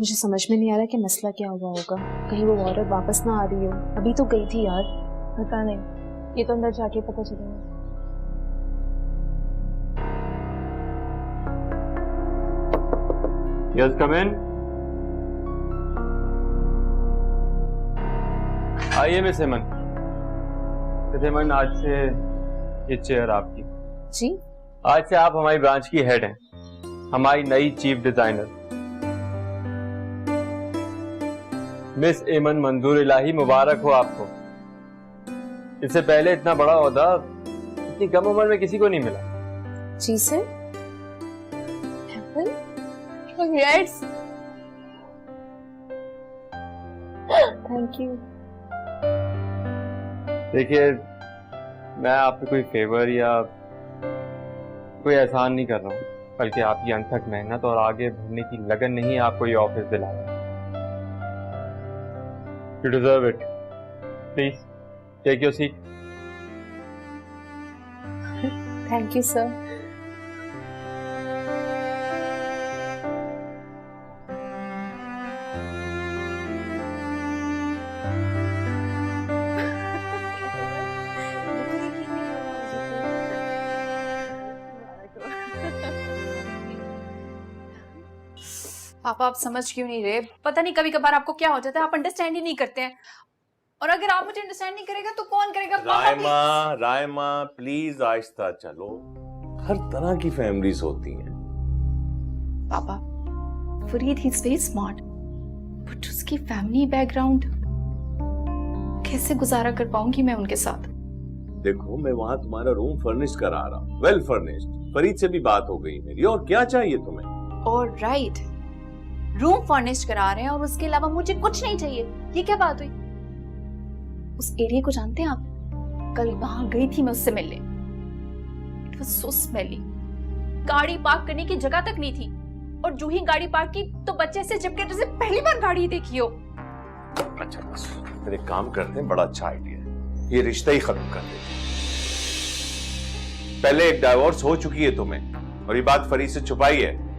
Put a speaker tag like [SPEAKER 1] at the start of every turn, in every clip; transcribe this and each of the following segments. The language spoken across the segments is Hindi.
[SPEAKER 1] मुझे समझ में नहीं आ रहा कि मसला क्या हुआ होगा। कहीं वो औरत वापस ना आ रही हो। अभी तो गई थी यार। पता नहीं, ये तो अंदर जाके पता चलेगा।
[SPEAKER 2] Yes, come in. आइए मिस हेमन। मिस हेमन, आज से ये चेयर आपकी।
[SPEAKER 1] जी?
[SPEAKER 2] आज से आप हमारी ब्रांच की हेड हैं, हमारी नई चीफ डिजाइनर मिस एमन मंजूर इलाही। मुबारक हो आपको। इससे पहले इतना बड़ा ओहदा इतनी कम उम्र में किसी को नहीं मिला।
[SPEAKER 1] जी सर। Congrats. Thank you.
[SPEAKER 2] देखिए, मैं आप पे कोई फेवर या कोई एहसान नहीं कर रहा हूँ, बल्कि आपकी अनथक मेहनत और आगे बढ़ने की लगन नहीं आपको ये ऑफिस दिलाया। You deserve it. Please take your seat.
[SPEAKER 1] Thank you sir.
[SPEAKER 3] पापा आप समझ क्यों नहीं रहे? पता नहीं कभी कभार आपको क्या हो जाता है, आप अंडरस्टैंड ही नहीं करते हैं। और अगर आप मुझे अंडरस्टैंड नहीं करेगा तो कौन करेगा?
[SPEAKER 4] रायमा, रायमा प्लीज आहिस्ता चलो। हर तरह की फैमिलीज होती हैं।
[SPEAKER 3] पापा, Farid he is very smart, but उसकी फैमिली बैकग्राउंड कैसे गुजारा कर पाऊंगी मैं उनके साथ?
[SPEAKER 4] देखो, मैं वहां तुम्हारा रूम फर्निश करा रहा हूँ, वेल फर्निश्ड। फरीद से भी बात हो गई मेरी। और क्या चाहिए तुम्हें?
[SPEAKER 3] और राइट, रूम फर्निश करा रहे हैं और उसके अलावा मुझे कुछ नहीं चाहिए। ये क्या बात हुई? उस एरिया को जानते हैं आप? कल वहां गई थी मैं उससे मिलने। It was so smelly. गाड़ी पार्क करने की जगह तक नहीं थी, और जो ही गाड़ी पार्क की तो बच्चे से चिपके जैसे पहली बार गाड़ी देखी हो।
[SPEAKER 4] अच्छा बस, फिर एक काम करते हैं, बड़ा अच्छा आइडिया है, ये रिश्ता ही खत्म कर देते हैं। पहले एक डाइवोर्स हो चुकी है तुम्हें, और ये बात फरीद से छुपाई है।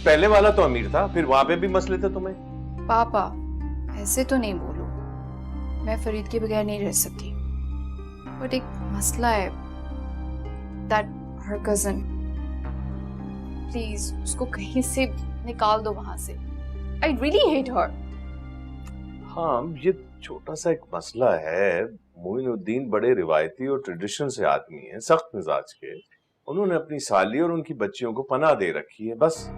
[SPEAKER 4] पहले वाला तो अमीर था, फिर वहां पे भी मसले थे तुम्हें।
[SPEAKER 3] पापा ऐसे तो नहीं बोलो, मैं फरीद के बगैर नहीं रह सकती। बट एक मसला है, दैट हर कजन, प्लीज उसको कहीं से निकाल दो वहां से। I really hate her.
[SPEAKER 4] हाँ, ये छोटा सा एक मसला है। मोइनुद्दीन बड़े रिवायती और ट्रेडिशन से आदमी है, सख्त मिजाज के। उन्होंने अपनी साली और उनकी बच्चियों को पनाह दे रखी है। बस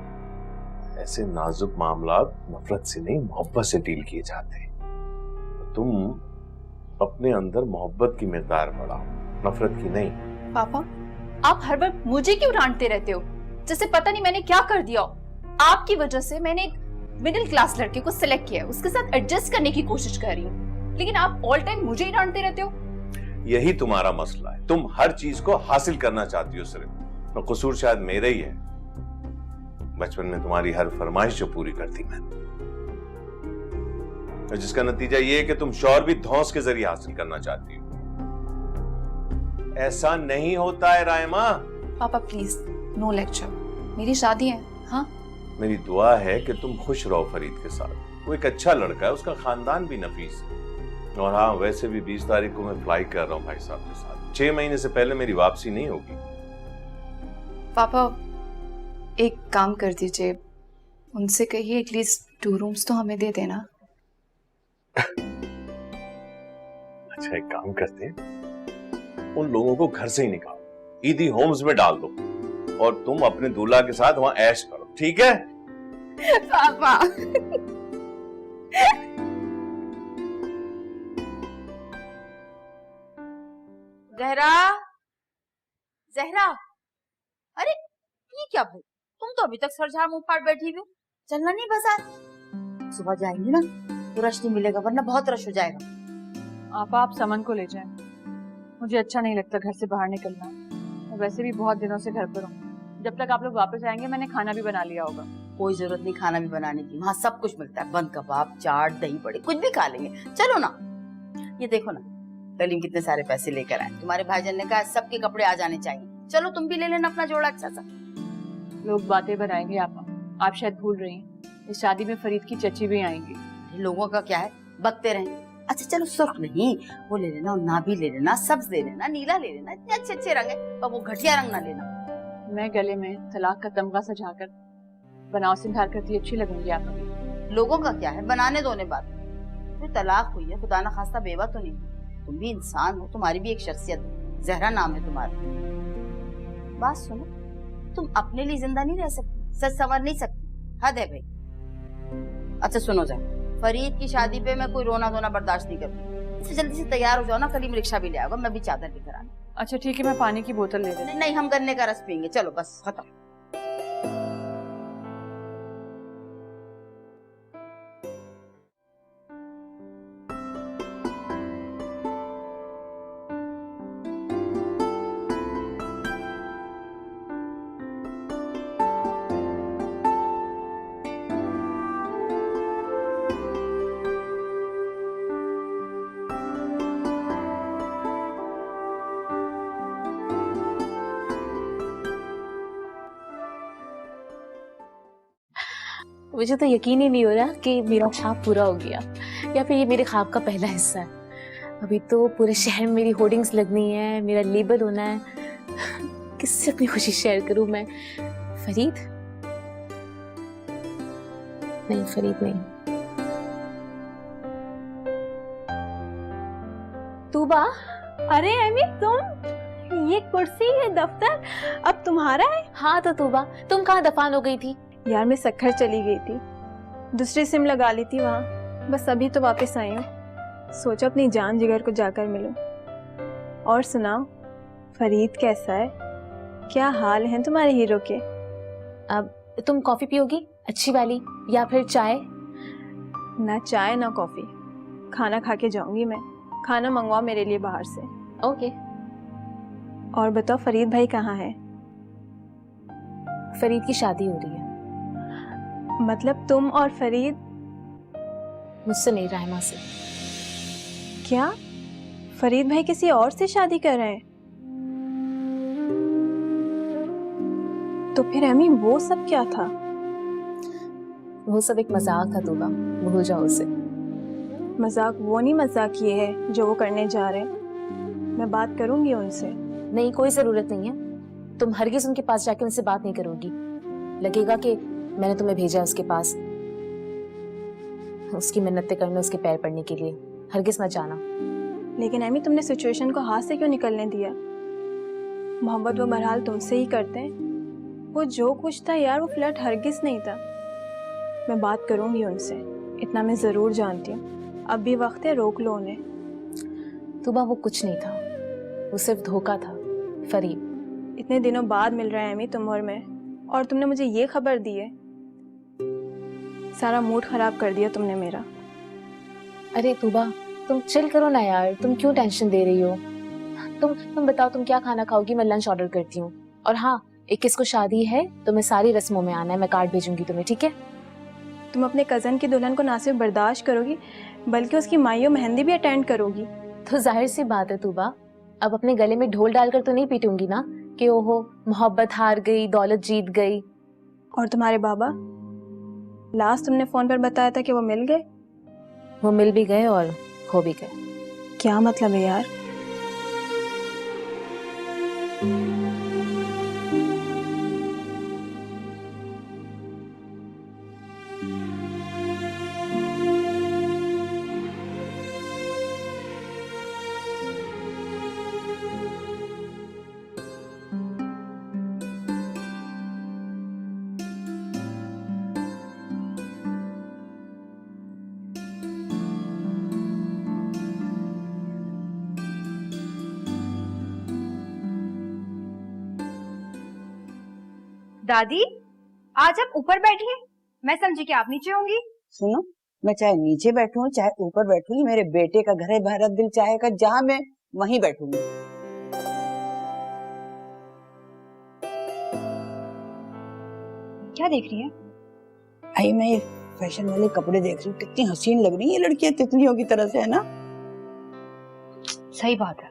[SPEAKER 4] ऐसे नाजुक मामलात नफरत से नहीं, मोहब्बत से डील किए जाते हैं। तुम अपने अंदर मोहब्बत की मिकदार बढ़ाओ, नफरत की नहीं।
[SPEAKER 3] पापा आप हर वक्त मुझे क्यों डांटते रहते हो, जैसे पता नहीं मैंने क्या कर दिया हो। आपकी वजह से मैंने एक मिडिल क्लास लड़के को सिलेक्ट किया है, उसके साथ एडजस्ट करने की कोशिश कर रही हूँ, लेकिन आप ऑल टाइम मुझे ही डांटते रहते हो।
[SPEAKER 4] यही तुम्हारा मसला है, तुम हर चीज को हासिल करना चाहती हो सिर्फ। और कसूर शायद मेरा ही है। बचपन में तुम्हारी हर फरमाइश जो पूरी करती मैं, और जिसका नतीजा ये है कि तुम शौहर भी धौंस के जरिए हासिल करना चाहती हो। ऐसा नहीं होता है रायमा।
[SPEAKER 3] पापा प्लीज नो लेक्चर, मेरी शादी है। हाँ,
[SPEAKER 4] मेरी दुआ है कि तुम खुश रहो फरीद के साथ। वो एक अच्छा लड़का है, उसका खानदान भी नफीस है। और हाँ, वैसे भी 20 तारीख को मैं फ्लाई कर रहा हूँ भाई साहब के साथ। 6 महीने से पहले मेरी वापसी नहीं होगी।
[SPEAKER 3] पापा एक काम कर दीजिए, उनसे कहिए एटलीस्ट 2 रूम्स तो हमें दे देना।
[SPEAKER 4] अच्छा एक काम करते हैं, उन लोगों को घर से ही निकालो, ईदी होम्स में डाल दो, और तुम अपने दूल्हा के साथ वहां ऐश करो, ठीक है?
[SPEAKER 3] पापा
[SPEAKER 5] जहरा, जहरा, अरे ये क्या भाई, तुम तो अभी तक सरझाड़ मुंह फाड़ बैठी हुई हो। चलना नहीं बाजार? सुबह जाएंगे ना तो रश नहीं मिलेगा, वरना बहुत रश हो जाएगा।
[SPEAKER 6] आप समन को ले जाएं। मुझे अच्छा नहीं लगता घर से बाहर निकलना। मैं वैसे भी बहुत दिनों से घर पर हूँ। जब तक आप लोग वापस आएंगे मैंने खाना भी बना लिया होगा।
[SPEAKER 5] कोई जरूरत नहीं खाना भी बनाने की, वहाँ सब कुछ मिलता है। बंद कबाब, चाट, दही बड़े, कुछ भी खा लेंगे। चलो ना। ये देखो ना, कल कितने सारे पैसे लेकर आए। तुम्हारे भाईजान ने कहा सबके कपड़े आ जाने चाहिए। चलो तुम भी ले लेना अपना जोड़ा अच्छा सा।
[SPEAKER 6] लोग बातें बनाएंगे आप। आप शायद भूल रही हैं, इस शादी में फरीद की चची भी आएंगी।
[SPEAKER 5] लोगों का क्या है, बकते रहें। अच्छा चलो सुर्ख नहीं, वो ले लेना, नाभी ले लेना, सब्ज ले लेना, नीला ले लेना, इतने अच्छे अच्छे रंग है, पर वो घटिया रंग ना लेना।
[SPEAKER 6] मैं गले में तलाक का तमगा सजाकर बनाव सिंगार करती अच्छी लगूंगी आपको।
[SPEAKER 5] लोगों का क्या है, बनाने दो ने बात। कोई तलाक हुई है, खुदा ना खास्ता बेवा तो नहीं, तुम भी इंसान हो, तुम्हारी भी एक शख्सियत है, जहरा नाम है तुम्हारा। बात सुनो, तुम अपने लिए जिंदा नहीं रह सकती, सच संवर नहीं सकती, हद है भाई। अच्छा सुनो जरा, फरीद की शादी पे मैं कोई रोना धोना बर्दाश्त नहीं करूंगी, इससे जल्दी से तैयार हो जाओ ना, कल ही रिक्शा भी ले आऊंगा, मैं भी चादर लेकर आनी।
[SPEAKER 6] अच्छा ठीक है, मैं पानी की बोतल ले लेती हूँ।
[SPEAKER 5] नहीं नहीं, हम गन्ने का रस पियेंगे, चलो बस खत्म।
[SPEAKER 1] मुझे तो यकीन ही नहीं हो रहा कि मेरा ख्वाब पूरा हो गया, या फिर ये मेरे ख्वाब का पहला हिस्सा है। अभी तो पूरे शहर में मेरी होर्डिंग्स लगनी है, मेरा लेबल होना है। किससे अपनी खुशी शेयर करूं मैं? फरीद? नहीं, फरीद नहीं। तूबा?
[SPEAKER 7] अरे एमी, तुम? ये कुर्सी, ये दफ्तर अब तुम्हारा है?
[SPEAKER 1] हाँ तो तूबा, तुम कहाँ दफन हो गई थी?
[SPEAKER 7] यार मैं सक्खर चली गई थी, दूसरी सिम लगा ली थी वहाँ, बस अभी तो वापस आई हूँ। सोचा अपनी जान जिगर को जाकर मिलूं। और सुनाओ, फरीद कैसा है? क्या हाल है तुम्हारे हीरो के?
[SPEAKER 1] अब तुम कॉफी पियोगी अच्छी वाली, या फिर चाय?
[SPEAKER 7] ना चाय ना कॉफी, खाना खा के जाऊंगी मैं। खाना मंगवा मेरे लिए बाहर से।
[SPEAKER 1] ओके।
[SPEAKER 7] और बताओ, फरीद भाई कहाँ है?
[SPEAKER 1] फरीद की शादी हो रही है।
[SPEAKER 7] मतलब तुम और फरीद?
[SPEAKER 1] मुझसे नहीं, राहिमा से।
[SPEAKER 7] क्या फरीद भाई किसी और से शादी कर रहे हैं? तो फिर अम्मी वो सब क्या था?
[SPEAKER 1] वो सब एक मजाक था तूबा, भूल जाओ उसे।
[SPEAKER 7] मजाक वो नहीं, मजाक ये है जो वो करने जा रहे हैं। मैं बात करूंगी उनसे।
[SPEAKER 1] नहीं, कोई जरूरत नहीं है। तुम हरगिज उनके पास जाके उनसे बात नहीं करोगी। लगेगा कि मैंने तुम्हें भेजा उसके पास उसकी मिन्नतें करने, उसके पैर पड़ने के लिए। हरगिज मत जाना।
[SPEAKER 7] लेकिन एमी, तुमने सिचुएशन को हाथ से क्यों निकलने दिया? मोहब्बत वो बहरहाल तुमसे ही करते हैं। वो जो कुछ था यार, वो फ्लर्ट हरगिज नहीं था। मैं बात करूंगी उनसे, इतना मैं जरूर जानती हूँ। अब भी वक्त है, रोक लो उन्हें।
[SPEAKER 1] तूबा वो कुछ नहीं था, वो सिर्फ धोखा था। फरीद
[SPEAKER 7] इतने दिनों बाद मिल रहा है एमी तुम और मैं, और तुमने मुझे ये खबर दी है। सारा मूड खराब कर दिया तुमने मेरा।
[SPEAKER 1] अरे तूबा, तुम चिल करो ना यार, तुम क्यों टेंशन दे रही हो? तुम बताओ तुम क्या खाना खाओगी, मैं लंच ऑर्डर करती हूँ। और हाँ, 21 को शादी है तो मैं सारी रस्मों में आना है, मैं कार्ड भेजूंगी तुम्हें, ठीक है?
[SPEAKER 7] तुम अपने कजन की दुल्हन को ना सिर्फ बर्दाश्त करोगी, बल्कि उसकी माइयों मेहंदी भी अटेंड करोगी।
[SPEAKER 1] तो जाहिर सी बात है तूबा, अब अपने गले में ढोल डालकर तो नहीं पीटूंगी ना कि ओहो मोहब्बत हार गई, दौलत जीत गई।
[SPEAKER 7] और तुम्हारे बाबा, लास्ट तुमने फोन पर बताया था कि वो मिल गए।
[SPEAKER 1] वो मिल भी गए और हो भी गए।
[SPEAKER 7] क्या मतलब है यार?
[SPEAKER 8] दादी, आज आप ऊपर बैठिए, मैं समझी कि आप नीचे होंगी।
[SPEAKER 9] सुनो, मैं चाहे नीचे बैठूं चाहे ऊपर बैठूं, मेरे बेटे का घर है, मेरा दिल चाहेगा जहां मैं वहीं बैठूंगी।
[SPEAKER 8] क्या देख रही हैं?
[SPEAKER 9] आई मैं ये फैशन वाले कपड़े देख रही हूँ, कितनी हसीन लग रही है ये लड़कियां, तितलियों की तरह से, है ना?
[SPEAKER 8] सही बात है।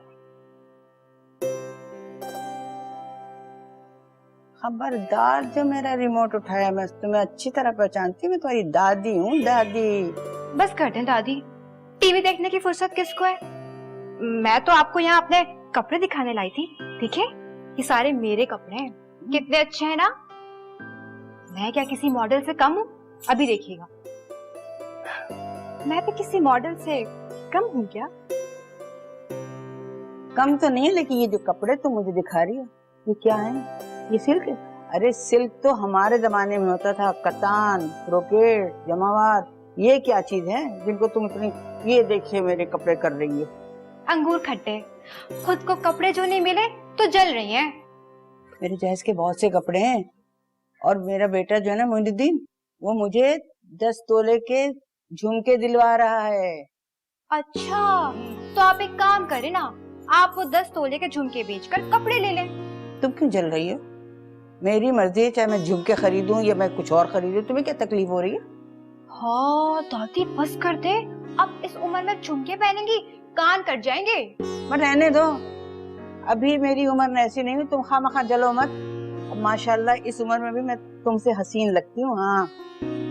[SPEAKER 9] खबरदार जो मेरा रिमोट उठाया, मैं तुम्हें अच्छी तरह पहचानती हूँ, मैं तुम्हारी दादी हूँ, दादी।
[SPEAKER 8] बस कर दें दादी, टीवी देखने की फुर्सत किसको है। मैं तो आपको यहाँ अपने कपड़े दिखाने लाई थी। देखिए ये सारे मेरे कपड़े हैं, कितने अच्छे हैं ना। मैं क्या किसी मॉडल से कम हूँ? अभी देखिएगा, मैं भी किसी मॉडल से कम हूँ क्या?
[SPEAKER 9] कम तो नहीं है, लेकिन ये जो कपड़े तुम मुझे दिखा रही हो ये क्या है? ये सिल्क है? अरे सिल्क तो हमारे जमाने में होता था, कतान, ब्रोकेट, जमावार। ये क्या चीज है जिनको तुम इतनी, ये देखिए मेरे कपड़े कर रही है।
[SPEAKER 8] अंगूर खट्टे, खुद को कपड़े जो नहीं मिले तो जल रही हैं।
[SPEAKER 9] मेरे जहेज के बहुत से कपड़े हैं, और मेरा बेटा जो है ना मोइनुद्दीन, वो मुझे 10 तोले के झुमके दिलवा रहा है।
[SPEAKER 8] अच्छा, तो आप एक काम करें ना, आप वो 10 तोले के झुमके बेचकर कपड़े ले लें।
[SPEAKER 9] तुम क्यों जल रही हो? मेरी मर्जी है, चाहे मैं झुमके खरीदूं या मैं कुछ और खरीदूं, तुम्हें क्या तकलीफ हो रही है?
[SPEAKER 8] हाँ दादी बस कर दे, अब इस उम्र में झुमके पहनेंगी कान कट जाएंगे।
[SPEAKER 9] पर रहने दो, अभी मेरी उम्र ऐसी नहीं हुई, तुम खामखा जलो मत। अब माशाल्लाह इस उम्र में भी मैं तुमसे हसीन लगती हूँ। हाँ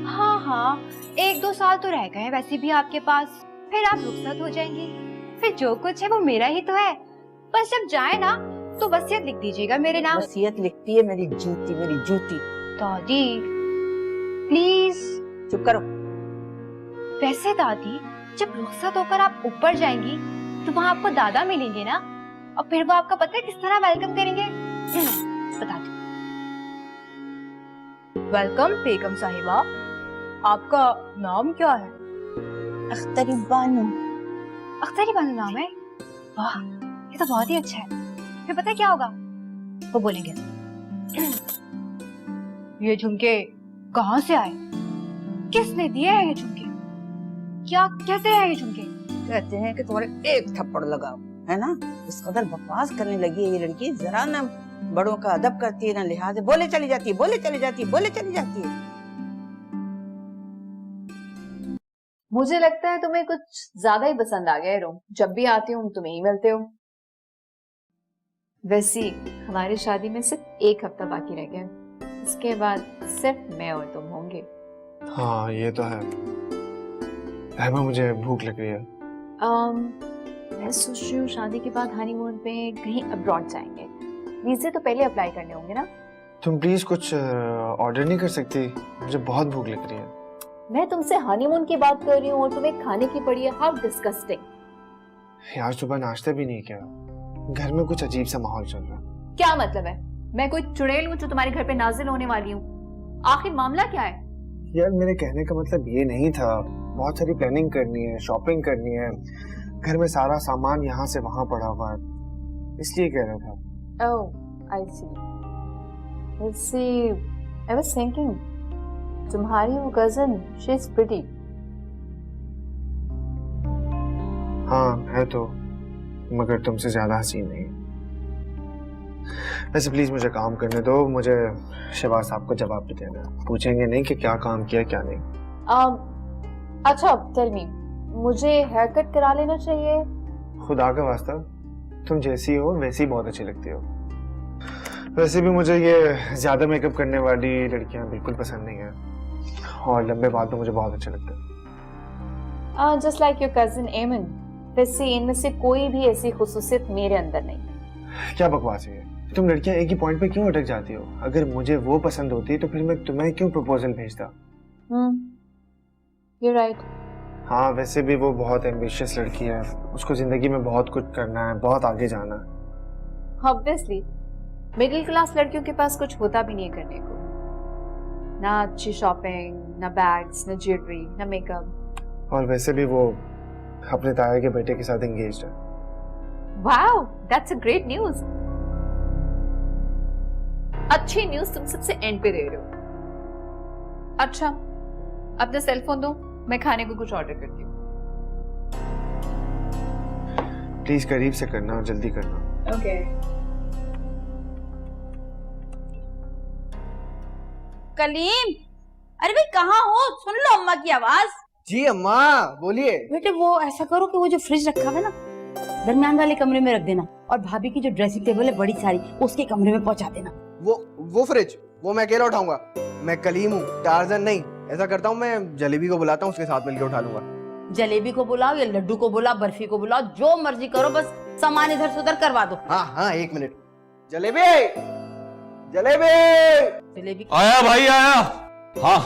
[SPEAKER 8] हाँ हाँ, 1-2 साल तो रह गए हैं वैसे भी आपके पास, फिर आप रुखसत हो जाएंगी, फिर जो कुछ है वो मेरा ही तो है। बस जब जाए ना तो वसीयत लिख दीजिएगा मेरे नाम।
[SPEAKER 9] वसीयत लिखती है मेरी जूती, मेरी जूती।
[SPEAKER 8] दादी प्लीज।
[SPEAKER 9] चुप करो।
[SPEAKER 8] वैसे दादी, जब रुखसत होकर आप ऊपर जाएंगी तो वहाँ आपको दादा मिलेंगे ना, और फिर वो आपका पता है किस तरह वेलकम करेंगे? बता दो।
[SPEAKER 6] वेलकम बेगम साहिबा, आपका नाम क्या है?
[SPEAKER 9] अख्तरी बानो।
[SPEAKER 8] अख्तरी बानो नाम है? वाह, ये तो बहुत ही अच्छा है। फिर पता है क्या होगा? वो बोलेंगे ये झुमके कहाँ से आए, किसने दिए हैं ये झुमके, क्या कहते हैं ये झुमके?
[SPEAKER 9] कहते हैं कि तुम्हारे एक थप्पड़ लगाओ, है ना? इस कदर बकवास करने लगी है ये लड़की, जरा ना बड़ों का अदब करती है ना लिहाज, बोले चली जाती है, बोले चली जाती है, बोले चली जाती है।
[SPEAKER 3] मुझे लगता है तुम्हें कुछ ज्यादा ही पसंद आ गया है रूम। जब भी आती हूँ तुम्हें ही मिलते हो। वैसे हमारी शादी में सिर्फ 1 हफ्ता बाकी रह गया, इसके बाद सिर्फ मैं और तुम होंगे।
[SPEAKER 10] हाँ ये तो है। रहमा मुझे भूख लग रही है।
[SPEAKER 1] मैं सोच रही हूँ शादी के बाद हनीमून पे कहीं अब्रॉड जाएंगे। वीजे तो पहले अप्लाई करने होंगे ना?
[SPEAKER 10] तुम प्लीज कुछ ऑर्डर नहीं कर सकती? मुझे बहुत भूख लग रही है।
[SPEAKER 1] मैं तुमसे हनीमून की बात कर रही हूँ और तुम्हें खाने की पड़ी है। How disgusting.
[SPEAKER 10] यार सुबह नाश्ता भी नहीं किया, घर में कुछ अजीब सा माहौल चल रहा है।
[SPEAKER 1] क्या मतलब है? मैं कोई चुड़ैल हूँ जो तुम्हारे घर पे नाजिल होने वाली हूँ? आखिर मामला क्या है?
[SPEAKER 10] यार मेरे कहने का मतलब ये नहीं था, बहुत सारी प्लानिंग करनी है, शॉपिंग करनी है, घर में सारा सामान यहाँ से वहाँ पड़ा हुआ है, इसलिए कह रहा था।
[SPEAKER 1] Oh, I see. Let's see. I was thinking, तुम्हारी वो cousin, she's pretty.
[SPEAKER 10] हाँ है तो, मगर तुमसे ज्यादा हसीन नहीं। वैसे प्लीज मुझे काम करने दो, मुझे शहबाज साहब को जवाब भी देना, पूछेंगे नहीं कि क्या काम किया क्या नहीं।
[SPEAKER 1] अच्छा टेल मी, मुझे हेयर कट करा लेना चाहिए?
[SPEAKER 10] खुदा का वास्ता, तुम जैसी हो वैसी बहुत अच्छी लगती हो। वैसे भी मुझे ये ज्यादा मेकअप करने वाली लड़कियां बिल्कुल पसंद नहीं है, और लंबे बाल तो मुझे बहुत अच्छे लगते हैं।
[SPEAKER 1] जस्ट लाइक योर कजिन एमन। वैसे इनमें से कोई भी ऐसी खुसूसियत मेरे अंदर नहीं।
[SPEAKER 10] क्या बकवास है ये? तुम लड़कियां एक ही पॉइंट पे क्यों अटक जाती हो? अगर मुझे वो पसंद होती तो फिर मैं तुम्हें क्यों प्रपोजल भेजता?
[SPEAKER 1] You're right.
[SPEAKER 10] हाँ वैसे भी वो बहुत एम्बिशियस लड़की है, उसको जिंदगी में बहुत कुछ करना है, बहुत आगे जाना है।
[SPEAKER 1] Obviously, मिडिल क्लास लड़कियों के पास कुछ होता भी नहीं करने को, ना अच्छी शॉपिंग, ना बैग्स, ना ज्वेलरी, ना मेकअप।
[SPEAKER 10] और वैसे भी वो अपने ताया के बेटे के साथ एंगेज्ड है।
[SPEAKER 1] Wow, that's a great news. अच्छी न्यूज तुम सबसे एंड पे दे रहे हो। अच्छा, अपना सेल फोन दो, मैं खाने को कुछ ऑर्डर करती हूँ।
[SPEAKER 10] प्लीज करीब से करना और जल्दी करना।
[SPEAKER 1] ओके।
[SPEAKER 5] कलीम, अरे भाई कहाँ हो? सुन लो अम्मा की आवाज।
[SPEAKER 11] जी अम्मा बोलिए।
[SPEAKER 5] बेटे वो ऐसा करो कि वो जो फ्रिज रखा हुआ है ना, दरमियान वाले कमरे में रख देना, और भाभी की जो ड्रेसिंग टेबल है बड़ी सारी, उसके कमरे में पहुंचा देना।
[SPEAKER 11] वो फ्रिज वो मैं अकेला उठाऊंगा। मैं कलीम हूँ, टार्जन नहीं। ऐसा करता हूँ, मैं जलेबी को बुलाता हूँ, उसके साथ मिलकर उठा लूंगा।
[SPEAKER 5] जलेबी को बुलाओ या लड्डू को बुलाओ, बर्फी को बुलाओ, जो मर्जी करो, बस सामान इधर से उधर करवा दो।
[SPEAKER 11] हाँ हाँ, 1 मिनट। जलेबी जलेबी
[SPEAKER 5] जलेबी
[SPEAKER 12] आया भाई आया। हाँ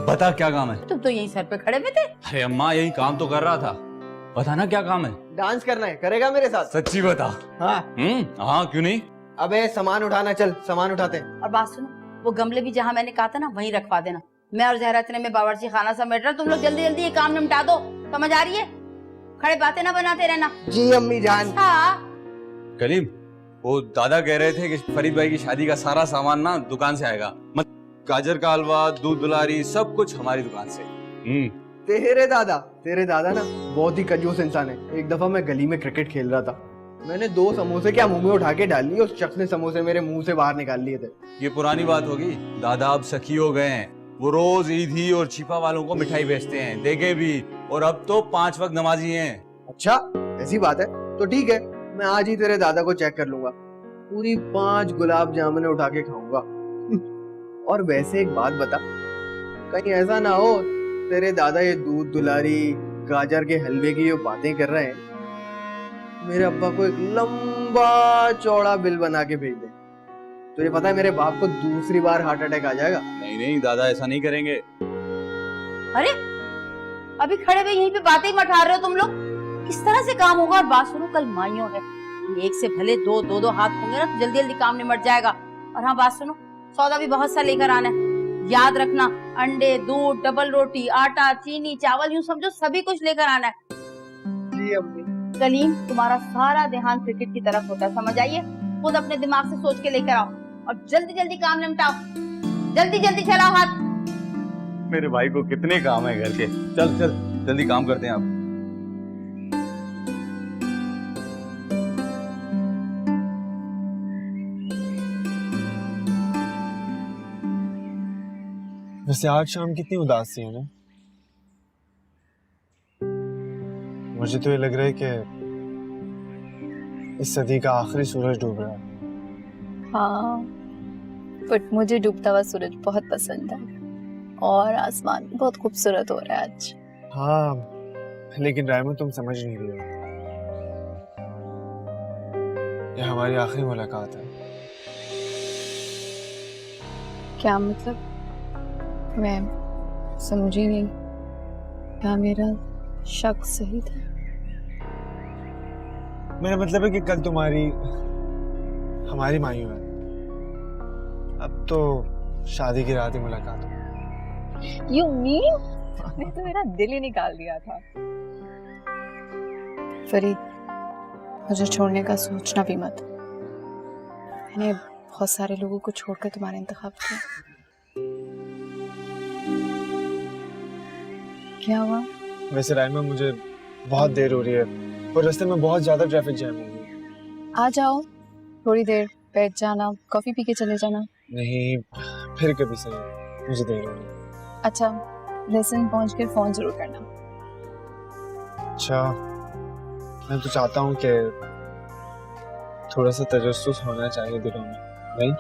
[SPEAKER 12] बता क्या काम है?
[SPEAKER 5] तुम तो यहीं सर पे खड़े हुए थे।
[SPEAKER 12] अरे अम्मा यही काम तो कर रहा था। बता ना क्या काम है?
[SPEAKER 11] डांस करना है, करेगा मेरे साथ?
[SPEAKER 12] सच्ची बता।
[SPEAKER 11] हाँ
[SPEAKER 12] हाँ क्यों नहीं।
[SPEAKER 11] अबे सामान उठाना, चल सामान उठाते हैं।
[SPEAKER 5] और बात सुनो, वो गमले भी जहाँ मैंने कहा था ना वहीं रखवा देना। मैं और जहरा इतने में बावर्ची खाना समेट रहा, तुम लोग जल्दी जल्दी ये काम निपटा दो। समझ आ रही है? खड़े बातें ना बनाते रहना।
[SPEAKER 11] जी अम्मी जान।
[SPEAKER 5] हाँ
[SPEAKER 12] कलीम वो दादा कह रहे थे कि फरीद भाई की शादी का सारा सामान ना दुकान से आएगा। मत गाजर का हलवा, दूध दुलारी, सब कुछ हमारी दुकान से।
[SPEAKER 11] तेरे दादा ना बहुत ही कंजूस इंसान है। एक दफा मैं गली में क्रिकेट खेल रहा था, मैंने 2 समोसे क्या मुंह में उठा के डाल लिए, उस शख्स ने समोसे मेरे मुंह से बाहर निकाल लिए थे।
[SPEAKER 12] ये पुरानी बात होगी। दादा अब सखी हो गए हैं। वो रोज ईदी और छिपा वालों को मिठाई बेचते हैं, देगे भी। और अब तो 5 वक्त नमाजी हैं।
[SPEAKER 11] अच्छा ऐसी बात है तो ठीक है, मैं आज ही तेरे दादा को चेक कर लूंगा। पूरी 5 गुलाब जामुन उठा के खाऊंगा। और वैसे एक बात बता, कहीं ऐसा ना हो तेरे दादा ये दूध दुलारी, गाजर के हलवे की जो बातें कर रहे हैं, मेरे अब्बा को एक लंबा चौड़ा बिल बना के भेज दे। तुझे पता है मेरे बाप को दूसरी बार हार्ट अटैक आ जाएगा।
[SPEAKER 12] नहीं नहीं दादा ऐसा नहीं करेंगे।
[SPEAKER 5] अरे अभी खड़े हुए यहीं पे बातें ही मठा रहे हो तुम लोग। किस तरह से काम होगा? और बात सुनो, कल माइयों है, एक से भले दो हाथ होंगे ना तो जल्दी जल्दी काम निमट जाएगा। और हाँ बात सुनो, सौदा भी बहुत सा लेकर आना है। याद रखना, अंडे, दूध, डबल रोटी, आटा, चीनी, चावल, यूं समझो सभी कुछ लेकर आना है।
[SPEAKER 11] जी अम्मी।
[SPEAKER 5] कलीम तुम्हारा सारा ध्यान क्रिकेट की तरफ होता है, समझ आइए? खुद अपने दिमाग से सोच के लेकर आओ और जल्दी जल्दी काम निपटाओ। जल्दी जल्दी चलाओ हाथ।
[SPEAKER 12] मेरे भाई को कितने काम है घर के। चल चल जल्दी काम करते हैं आप।
[SPEAKER 10] वैसे आज शाम कितनी उदासी है ना। मुझे तो ये लग रहा है कि इस सदी का आखिरी सूरज डूब रहा है।
[SPEAKER 3] हाँ, बट मुझे डूबता हुआ सूरज बहुत पसंद है और आसमान बहुत खूबसूरत हो रहा है आज।
[SPEAKER 10] हाँ लेकिन रायमा तुम समझ नहीं रही हो, ये हमारी आखिरी मुलाकात है।
[SPEAKER 3] क्या मतलब? मैं समझी नहीं। क्या मेरा शक सही था?
[SPEAKER 10] मेरा मतलब है कि कल तुम्हारी हमारी मायूं है, अब तो शादी की रात ही मुलाकात हो।
[SPEAKER 3] You mean? आपने तो मेरा दिल ही निकाल दिया था। फरीद, मुझे छोड़ने का सोचना भी मत। मैंने बहुत सारे लोगों को छोड़कर तुम्हारा इंतखाब किया। क्या हुआ?
[SPEAKER 10] वैसे रायमा मुझे बहुत देर हो रही है और रास्ते में बहुत ज्यादा ट्रैफिक जैम होगी।
[SPEAKER 3] आ जाओ, थोड़ी देर बैठ जाना, कॉफी पी के चले जाना।
[SPEAKER 10] नहीं फिर कभी सही, मुझे देर हो रही है।
[SPEAKER 3] अच्छा, लेसन पहुंच के फोन जरूर करना।
[SPEAKER 10] अच्छा, मैं तो चाहता हूँ कि थोड़ा सा तजस्सुस होना चाहिए दिलों में, नहीं?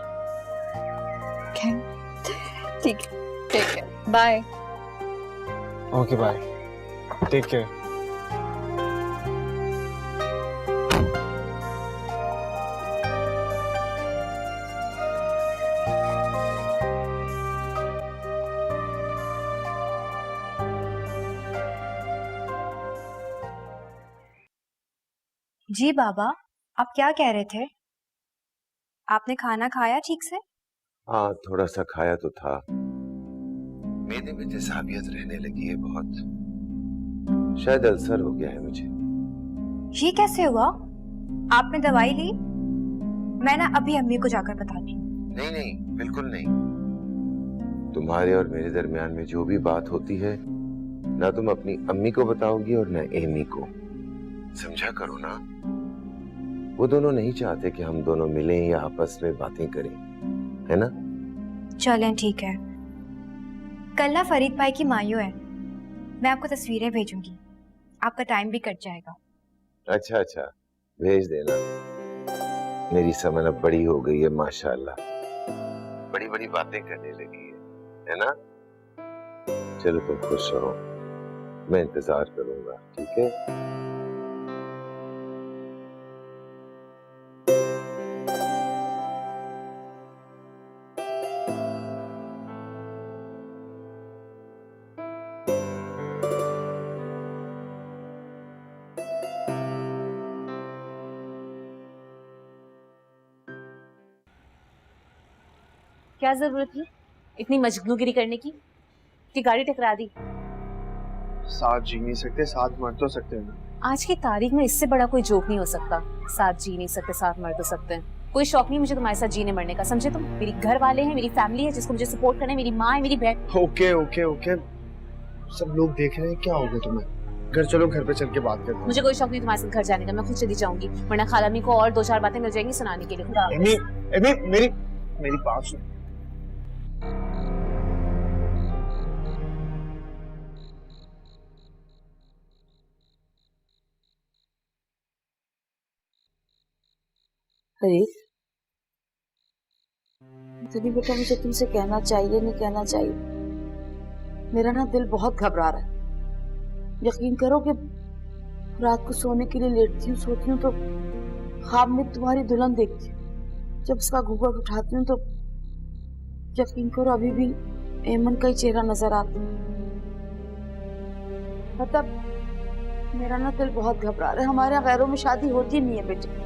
[SPEAKER 3] ठीक है, ठीक है, bye.
[SPEAKER 10] Okay bye, take care.
[SPEAKER 8] जी बाबा, आप क्या कह रहे थे? आपने खाना खाया ठीक से?
[SPEAKER 4] हाँ थोड़ा सा खाया तो था। मेदे में तेजाबियत रहने लगी है बहुत, शायद अल्सर हो गया है मुझे।
[SPEAKER 8] ये कैसे हुआ? आपने दवाई ली? मैं ना अभी अम्मी को जाकर बताती हूँ।
[SPEAKER 4] नहीं नहीं बिल्कुल नहीं, तुम्हारे और मेरे दरमियान में जो भी बात होती है ना तुम अपनी अम्मी को बताओगी और ना एमी को, समझा करो ना। वो दोनों नहीं चाहते कि हम दोनों मिलें या आपस में बातें करें, है ना?
[SPEAKER 8] चलें ठीक है। कल ना फरीद भाई की मायूं है, मैं आपको तस्वीरें भेजूंगी, आपका टाइम भी कट जाएगा।
[SPEAKER 4] अच्छा अच्छा भेज देना। मेरी समन अब बड़ी हो गई है माशाल्लाह, बड़ी बड़ी बातें करने लगी है ना? चलो तुम खुश रहो, मैं इंतजार करूंगा, ठीक है?
[SPEAKER 1] क्या जरूरत है इतनी मजनूगिरी करने की कि गाड़ी टकरा दी?
[SPEAKER 10] साथ जी नहीं सकते, साथ मर तो सकते हैं ना।
[SPEAKER 1] आज की तारीख में इससे बड़ा कोई जोक नहीं हो सकता। साथ जी नहीं सकते, साथ मर तो सकते हैं। कोई शौक नहीं मुझे तुम्हारे साथ जीने मरने का, समझे तुम? मेरी घर वाले हैं, मेरी फैमिली है जिसको मुझे सपोर्ट करना है, मेरी माँ है, मेरी बहन।
[SPEAKER 10] ओके ओके ओके, सब लोग देख रहे हैं, क्या हो गया तुम्हें? घर चलो, घर पे चल के बात करते हैं।
[SPEAKER 1] मुझे कोई शौक नहीं तुम्हारे साथ घर जाने का, मैं खुद चली जाऊंगी, वरना खाला अम्मी को और 2-4 बातें मिल जाएंगी सुनाने के लिए।
[SPEAKER 10] एमी, एमी, मेरी बात सुन।
[SPEAKER 5] अरे तभी बेटा मुझे तुमसे कहना चाहिए नहीं कहना चाहिए, मेरा ना दिल बहुत घबरा रहा है। यकीन करो कि रात को सोने के लिए लेटती हूँ, सोती हूँ तो ख्वाब में तुम्हारी दुल्हन देखती हूँ। जब उसका घूंघट उठाती हूँ तो यकीन करो अभी भी एमन का ही चेहरा नजर आता है। मतलब मेरा ना दिल बहुत घबरा रहा है। हमारे यहाँ गैरों में शादी होती नहीं है बेटे,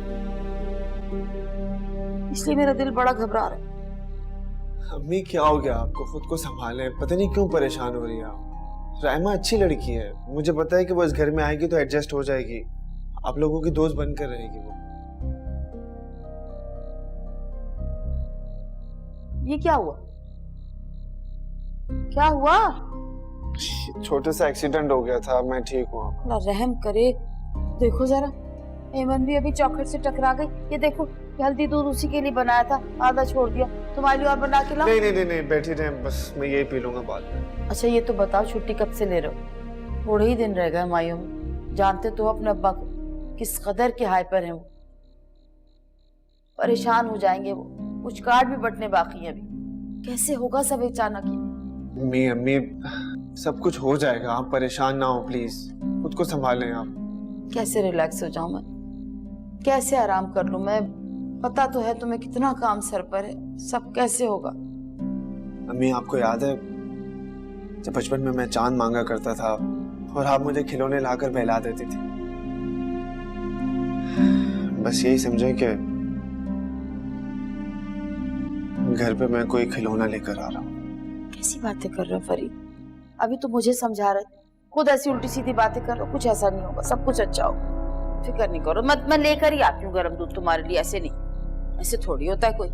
[SPEAKER 5] इसलिए मेरा दिल बड़ा घबरा रहा है।
[SPEAKER 10] अम्मी क्या हो गया आपको? खुद को संभालें, पता नहीं क्यों परेशान हो रही है आप। रायमा अच्छी लड़की है, मुझे पता है कि वो इस घर में आएगी तो एडजस्ट हो जाएगी, आप लोगों की दोस्त बनकर रहेगी वो।
[SPEAKER 5] ये क्या हुआ? क्या हुआ?
[SPEAKER 10] छोटा सा एक्सीडेंट हो गया था, मैं ठीक हूँ।
[SPEAKER 5] अल्लाह रहम करे। देखो जरा, एमन भी अभी चौखट से टकरा गई। ये देखो, हल्दी दूध उसी के लिए बनाया था, आधा छोड़ दिया। तुम्हारे लिए और बना के लाऊं?
[SPEAKER 10] नहीं नहीं नहीं, बैठी रहे, बस मैं यही पी लूंगा बाद में।
[SPEAKER 5] अच्छा ये तो बताओ, छुट्टी कब से ले रहे हो? थोड़े ही दिन रह गए मायूं में। जानते तो अपने अब्बा को किस कदर के हाइपर हैं वो, परेशान हो जाएंगे वो। कुछ कार्ड भी बटने बाकी हैं अभी। कैसे होगा सब अचानक ही?
[SPEAKER 10] अम्मी अम्मी सब कुछ हो जाएगा, आप परेशान ना हो प्लीज, खुद को संभालें आप।
[SPEAKER 5] कैसे रिलैक्स हो जाऊं मैं, कैसे आराम कर लूं मैं? पता तो है तुम्हें कितना काम सर पर है, सब कैसे होगा?
[SPEAKER 10] अम्मी आपको याद है जब बचपन में मैं चांद मांगा करता था और आप मुझे खिलौने लाकर बहला देती थी? बस यही समझे कि घर पे मैं कोई खिलौना लेकर आ रहा हूँ।
[SPEAKER 5] कैसी बातें कर रहे हो फरीद? अभी तो मुझे समझा रहे, खुद ऐसी उल्टी सीधी बातें कर रहे हो। कुछ ऐसा नहीं होगा, सब कुछ अच्छा होगा, फिक्र नहीं करो। मैं लेकर ही आती हूँ गर्म दूध तुम्हारे लिए। ऐसे नहीं, ऐसे थोड़ी होता है कोई।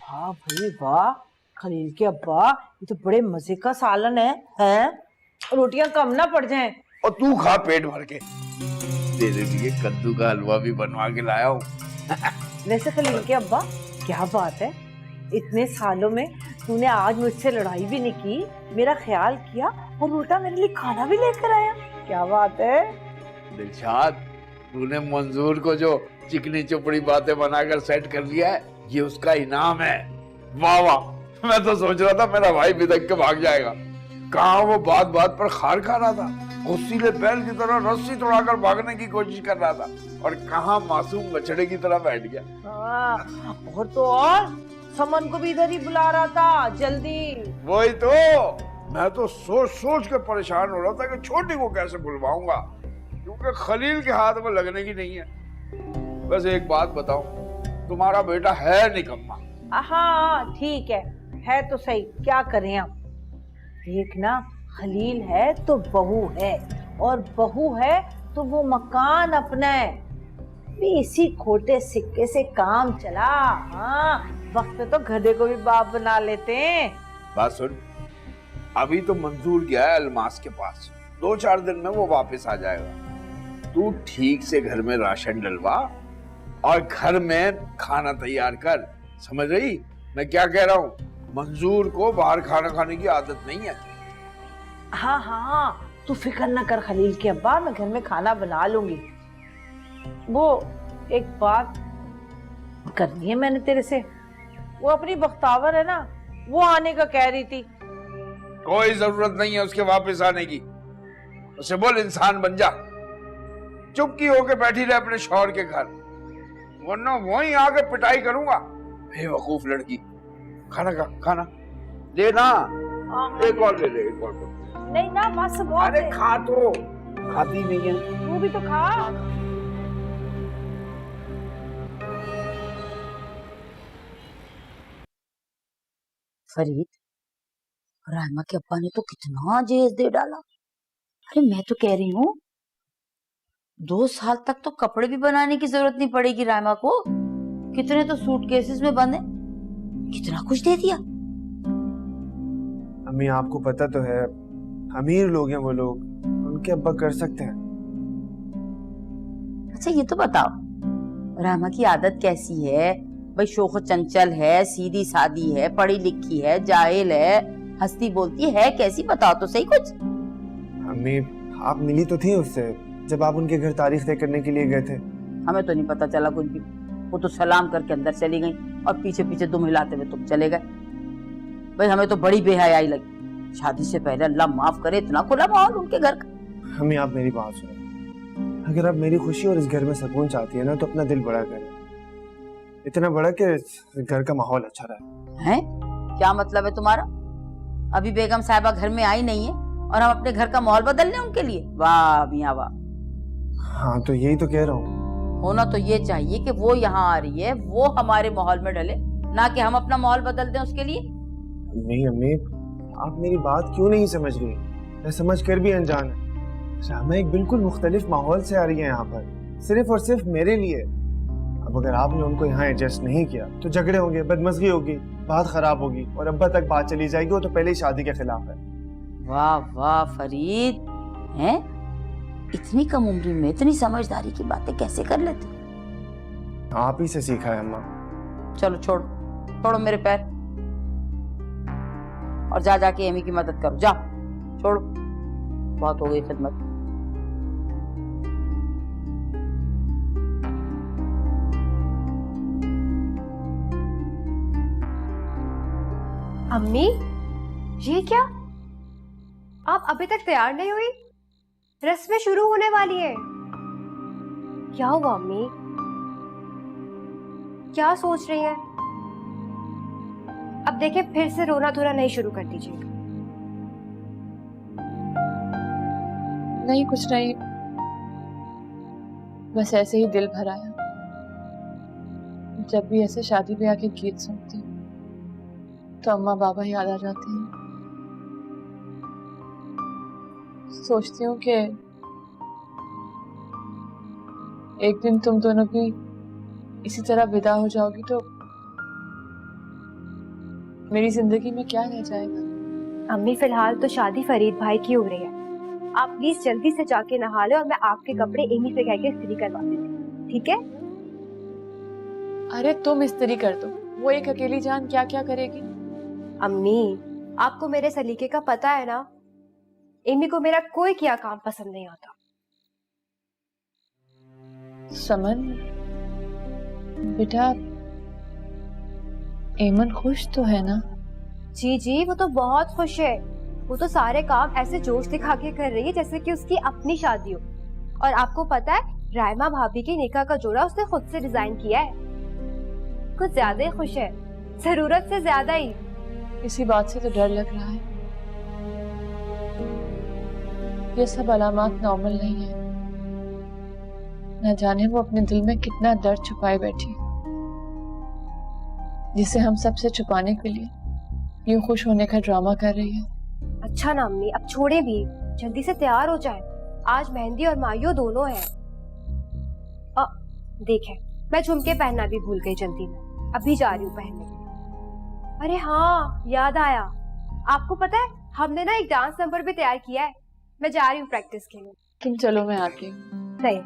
[SPEAKER 9] वाह भाई वाह, खलील के अब्बा, ये तो बड़े मजे का सालन है। हैं? रोटियां कम ना पड़ जाएं।
[SPEAKER 13] और तू खा पेट भर के, तेरे लिए कद्दू का हलवा भी बनवा के लाया हूँ।
[SPEAKER 9] वैसे खलील के अब्बा, क्या बात है, इतने सालों में तूने आज मुझसे लड़ाई भी नहीं की, मेरा ख्याल किया और उल्टा मेरे लिए खाना भी लेकर आया। क्या बात है
[SPEAKER 13] दिलशाद, तूने मंजूर को जो चिकनी चुपड़ी बातें बनाकर सेट कर लिया है, ये उसका इनाम है। वाह वाह, मैं तो सोच रहा था मेरा भाई बिदक के भाग जाएगा। कहाँ वो बात बात पर खार खा रहा था, गुस्सीले बैल की तरह रस्सी तोड़ाकर भागने की कोशिश कर रहा था, और कहाँ मासूम बछड़े की तरह बैठ गया।
[SPEAKER 9] और तो और समन को भी इधर ही बुला रहा था, जल्दी।
[SPEAKER 13] वही तो, मैं तो सोच सोच के परेशान हो रहा था कि छोटी को कैसे बुलवाऊंगा, क्योंकि खलील के हाथ में लगने की नहीं है। बस एक बात बताओ, तुम्हारा बेटा है निकम्मा?
[SPEAKER 9] हाँ ठीक है तो सही, क्या करें हम। देखना, खलील है तो बहू है, और बहू है तो वो मकान अपना है। इसी खोटे सिक्के से काम चला। हाँ, वक्त तो गधे को भी बाप बना लेते हैं।
[SPEAKER 13] बात सुन, अभी तो मंजूर गया है अलमास के पास, 2-4 दिन में वो वापस आ जाएगा। तू ठीक से घर में राशन डलवा और घर में खाना तैयार कर। समझ रही मैं क्या कह रहा हूँ? मंजूर को बाहर खाना खाने की आदत नहीं है।
[SPEAKER 9] हाँ हाँ, तू फिक्र ना कर खलील के अब्बा, मैं घर में खाना बना लूंगी। वो एक बात करनी है मैंने तेरे से। वो अपनी बख्तावर है ना, वो आने का कह रही थी।
[SPEAKER 13] कोई जरूरत नहीं है उसके वापस आने की। उसे बोल इंसान बन जा, चुपकी होके बैठी रहे अपने शौहर के घर, वरना वहीं आके पिटाई करूंगा। बेवकूफ लड़की। खाना खा, खाना दे ना। एक और ले ले, एक और।
[SPEAKER 9] नहीं ना, बस बहुत।
[SPEAKER 13] अरे खा तो, खाती नहीं है।
[SPEAKER 9] तू भी तो खा।
[SPEAKER 5] फरीद, रायमा के अब्बा ने तो कितना जेज दे डाला। अरे मैं तो कह रही हूँ 2 साल तक तो कपड़े भी बनाने की जरूरत नहीं पड़ेगी रायमा को। कितने तो सूटकेसेस में बंद है, कितना कुछ दे दिया।
[SPEAKER 10] अम्मी आपको पता तो है, अमीर लोग हैं वो लोग, उनके अब्बा कर सकते हैं।
[SPEAKER 5] अच्छा ये तो बताओ, रायमा की आदत कैसी है? भाई शोख चंचल है, सीधी सादी है, पढ़ी लिखी है, जाहिल है, हंसती बोलती है, कैसी? बताओ तो सही कुछ।
[SPEAKER 10] अम्मी आप मिली तो थी उससे जब आप उनके घर तारीख तय करने के लिए गए थे।
[SPEAKER 5] हमें तो नहीं पता चला कुछ भी। वो तो सलाम करके अंदर चली गई और पीछे पीछे दुम हिलाते हुए तुम चले गए। भाई हमें तो बड़ी बेहयाई लगी। शादी से पहले अल्लाह माफ करे इतना खुला माहौल उनके घर का।
[SPEAKER 10] अम्मी आप मेरी बात सुनो, अगर आप मेरी खुशी और इस घर में सुकून चाहती है ना, तो अपना दिल बड़ा करें, इतना बड़ा कि घर का माहौल अच्छा रहे।
[SPEAKER 5] हैं? क्या मतलब है तुम्हारा? अभी बेगम साहिबा घर में आई नहीं है और हम अपने घर का माहौल बदल लें उनके लिए? वाह मियां वाह।
[SPEAKER 10] हाँ तो यही तो कह रहा हूँ।
[SPEAKER 5] होना तो ये चाहिए कि वो यहाँ आ रही है, वो हमारे माहौल में ढले, ना कि हम अपना माहौल बदल दें उसके लिए।
[SPEAKER 10] नहीं अम्मी आप मेरी बात क्यों नहीं समझ रही? मैं समझ कर भी अनजान है। रामा एक बिल्कुल मुख्तलिफ माहौल से आ रही है यहाँ पर, सिर्फ और सिर्फ मेरे लिए। अब अगर आपने उनको यहाँ एडजस्ट नहीं किया तो झगड़े होंगे, बदमज़गी होगी, बात खराब होगी और अब्बा तक बात चली जाएगी। वो तो पहले ही शादी के खिलाफ है।
[SPEAKER 5] वाह वाह फरीद, हैं? इतनी कम उम्र में इतनी समझदारी की बातें कैसे कर लेते?
[SPEAKER 10] आप ही से सीखा है अम्मा।
[SPEAKER 5] चलो छोड़ो, छोड़ो मेरे पैर और जा जाके एमी की मदद करो। जा छोड़ो, बहुत हो गई खिदमत।
[SPEAKER 8] अम्मी ये क्या? आप अभी तक तैयार नहीं हुई? रस्में शुरू होने वाली है। क्या हुआ अम्मी? क्या सोच रही हैं? अब देखिए फिर से रोना धोना नहीं शुरू कर दीजिएगा।
[SPEAKER 6] नहीं कुछ नहीं, बस ऐसे ही दिल भर आया। जब भी ऐसे शादी ब्याह के गीत सुनती हूँ तो अम्मा बाबा याद आ जाते हैं। सोचती हूँ कि एक दिन तुम दोनों भी इसी तरह विदा हो जाओगी तो मेरी जिंदगी में क्या रह जाएगा?
[SPEAKER 8] अम्मी फिलहाल तो शादी फरीद भाई की हो रही है। आप प्लीज जल्दी से जाके नहा ले और मैं आपके कपड़े एमी से कह के इस्त्री करवा देती हूँ, ठीक है?
[SPEAKER 6] अरे तुम इस्त्री कर दो, वो एक अकेली जान क्या क्या करेगी?
[SPEAKER 8] अम्मी आपको मेरे सलीके का पता है ना, एमी को मेरा कोई किया काम पसंद नहीं आता।
[SPEAKER 6] समन बेटा, एमन खुश तो है ना?
[SPEAKER 8] जी जी वो तो बहुत खुश है। वो तो सारे काम ऐसे जोश दिखा के कर रही है जैसे कि उसकी अपनी शादी हो। और आपको पता है रायमा भाभी के निकाह का जोड़ा उसने खुद से डिजाइन किया है। कुछ ज्यादा ही खुश है, जरूरत से ज्यादा ही।
[SPEAKER 6] इसी बात से तो डर लग रहा है। ये सब अलामात नॉर्मल नहीं है। न जाने वो अपने दिल में कितना दर्द छुपाए बैठी, जिसे हम सबसे छुपाने के लिए यूं खुश होने का ड्रामा कर रही है।
[SPEAKER 8] अच्छा ना अम्मी, अब छोड़े भी, जल्दी से तैयार हो जाए। आज मेहंदी और मायो दोनों हैं। देखें मैं झुमके पहनना भी भूल गई, जल्दी में अभी जा रही हूँ पहनने। अरे हाँ याद आया, आपको पता है हमने ना एक डांस नंबर भी तैयार किया है। मैं जा रही हूँ प्रैक्टिस के लिए।
[SPEAKER 6] तुम चलो मैं आती हूँ।
[SPEAKER 8] सही।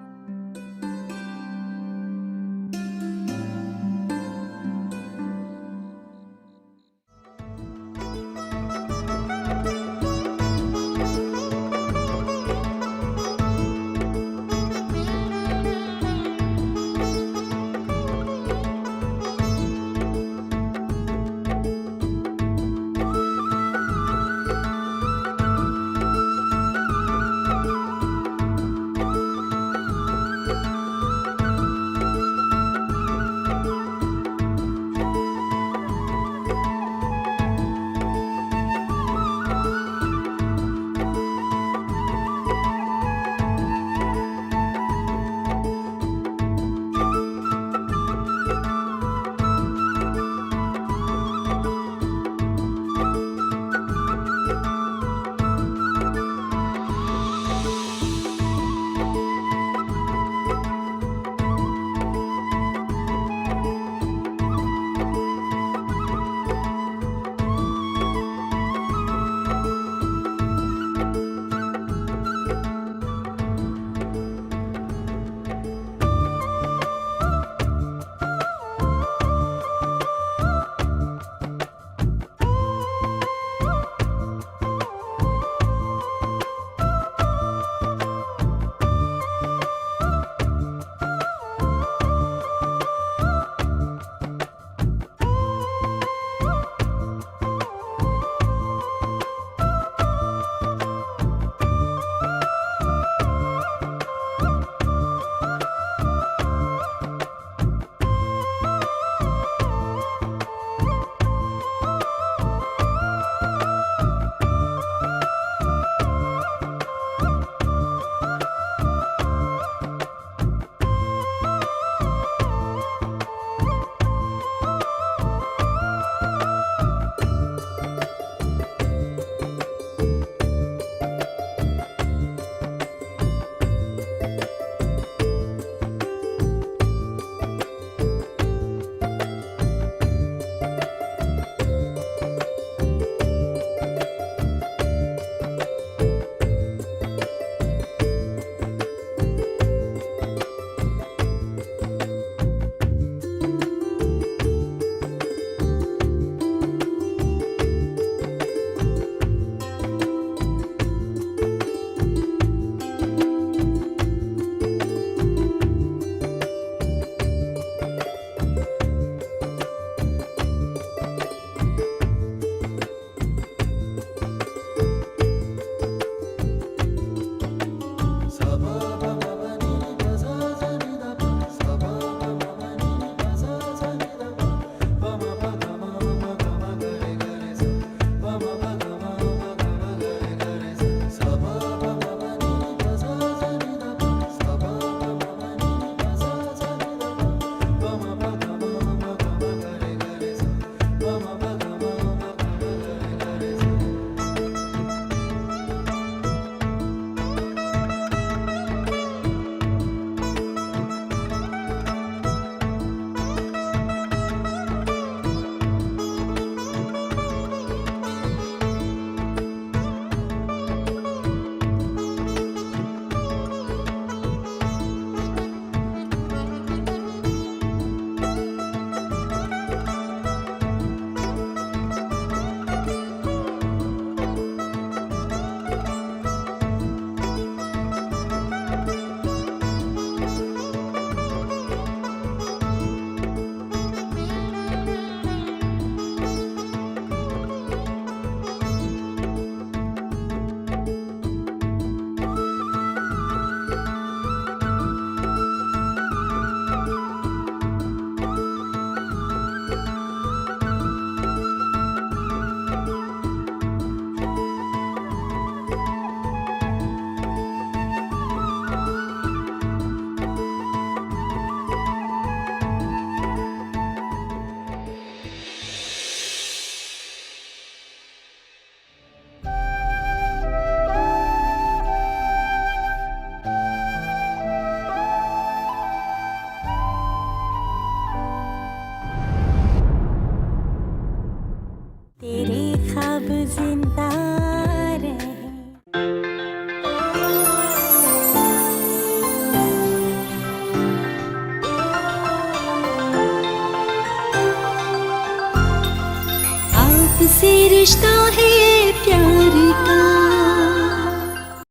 [SPEAKER 14] से रिश्ता है